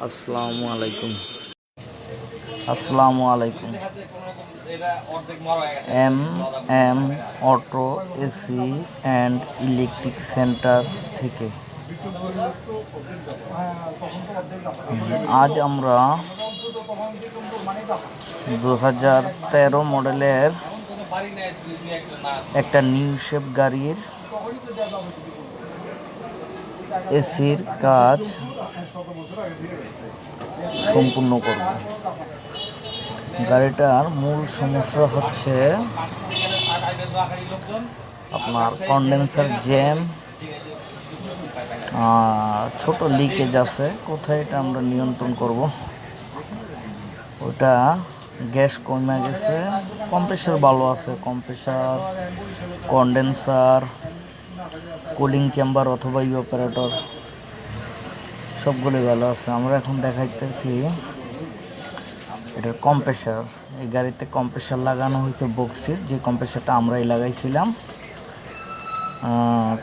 আসসালামু আলাইকুম। আসসালামু আলাইকুম। M M auto AC and electric centre থেকে আজ আমরা 2013 মডেলের একটা নিউ শেপ গাড়ির এসির কাজ সম্পূর্ণ করব। গাড়িটার মূল সমস্যা হচ্ছে আপনার কন্ডেন্সার জ্যাম, ছোট লিকেজ আছে। কোথায় এটা আমরা নিয়ন্ত্রণ করব? ওটা গ্যাস কমে গেছে, কম্প্রেসার ভালো আছে, কম্প্রেসার, কন্ডেন্সার, কুলিং চেম্বার অথবা ইভাপোরেটর সবগুলোই ভালো আছে। আমরা এখন দেখাইতেছি এটার কম্প্রেসার। এই গাড়িতে কম্প্রেসার লাগানো হয়েছে বক্সির, যে কম্প্রেসারটা আমরাই লাগাইছিলাম।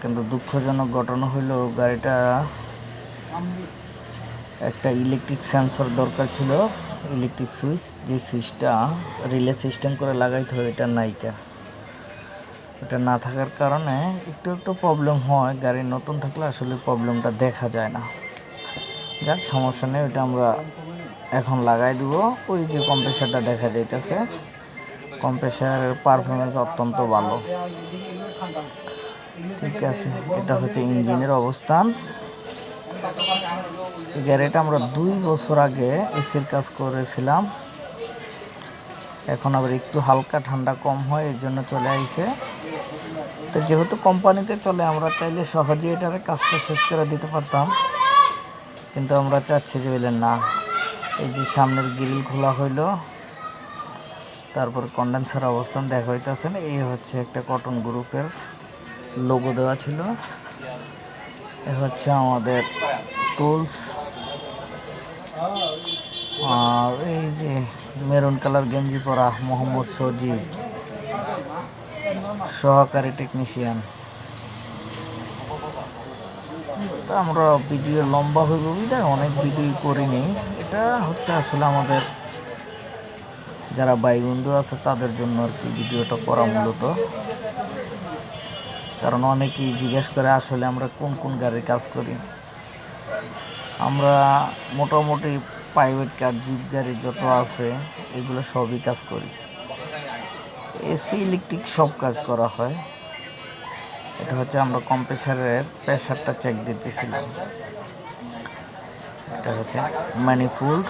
কিন্তু দুঃখজনক ঘটনা হইল গাড়িটা একটা ইলেকট্রিক সেন্সর দরকার ছিল, ইলেকট্রিক সুইচ, যে সুইচটা রিলে সিস্টেম করে লাগাইতে হয়, এটা নাইকা। এটা না থাকার কারণে একটু একটু প্রবলেম হয়। গাড়ি নতুন থাকলে আসলে প্রবলেমটা দেখা যায় না। যাক, সমস্যা নেই, ওইটা আমরা এখন লাগাই দিব। ওই যে কম্প্রেসারটা দেখা যাইতেছে, কম্প্রেসারের পারফরমেন্স অত্যন্ত ভালো। ঠিক আছে, এটা হচ্ছে ইঞ্জিনের অবস্থান। এই গাড়িটা আমরা 2 বছর আগে এসির কাজ করেছিলাম। এখন আবার একটু হালকা ঠান্ডা কম হয়, এই জন্য চলে আইছে। তো যেহেতু কোম্পানিতে চলে, আমরা চাইলে সহজে এটার কাজটা শেষ করে দিতে পারতাম, কিন্তু আমরা চাচ্ছি যে বললেন না। এই যে সামনের গ্রিল খোলা হইলো, তারপর কন্ডেন্সার অবস্থান দেখা হইতেছেন। এই হচ্ছে একটা কটন গ্রুপের লোগো দেওয়া ছিল। এ হচ্ছে আমাদের টুলস। আর এই যে মেরুন কালার গেঞ্জি পরা মোহাম্মদ সজীব, সহকারী টেকনিশিয়ান। তা আমরা ভিডিও লম্বা হইব বুঝলে অনেক ভিডিও করিনি। এটা হচ্ছে আসলে আমাদের যারা ভাই বন্ধু আছে তাদের জন্য আর কি ভিডিওটা করা মূলত। কারণ অনেকেই জিজ্ঞেস করে আসলে আমরা কোন কোন গাড়ির কাজ করি। আমরা মোটামুটি প্রাইভেট কার, জিপ গাড়ি যত আছে এগুলো সবই কাজ করি। এসি ইলেকট্রিক সব কাজ করা হয়। এটা হচ্ছে আমরা কম্প্রেসারের প্রেসারটা চেক দিতেছিলাম। এটা হচ্ছে ম্যানিফোল্ড।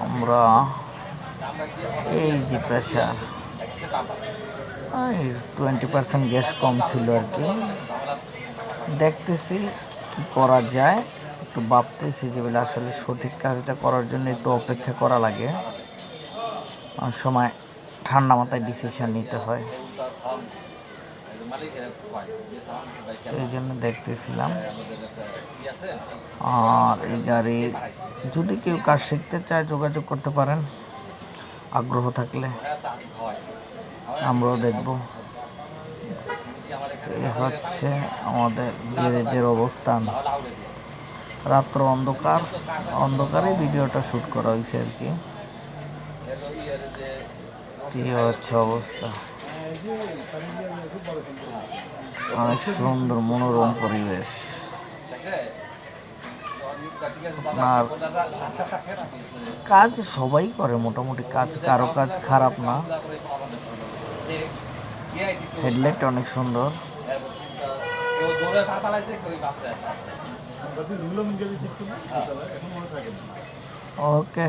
আমরা এই যে প্রেসার 20% গ্যাস কম ছিল আর কি। দেখতেছি কি করা যায়, একটু ভাবতেছি যে বলে আসলে সঠিক কাজটা করার জন্য একটু অপেক্ষা করা লাগে। অনেক সময় ঠান্ডা মাথায় ডিসিশন নিতে হয়, তো এই জন্য দেখতেছিলাম। আর এই গাড়ির যদি কেউ কাজ শিখতে চায় যোগাযোগ করতে পারেন, আগ্রহ থাকলে আমরাও দেখব। তো এই হচ্ছে আমাদের গ্যারেজের অবস্থান। রাত্র অন্ধকার, অন্ধকারে ভিডিওটা শ্যুট করা হয়েছে আর কি। এই হচ্ছে অবস্থা। অনেক সুন্দর মনোরম পরিবেশ। আপনার কাজ সবাই করে মোটামুটি, কাজ কারো কাজ খারাপ না। হেডলাইটটা অনেক সুন্দর। ওকে।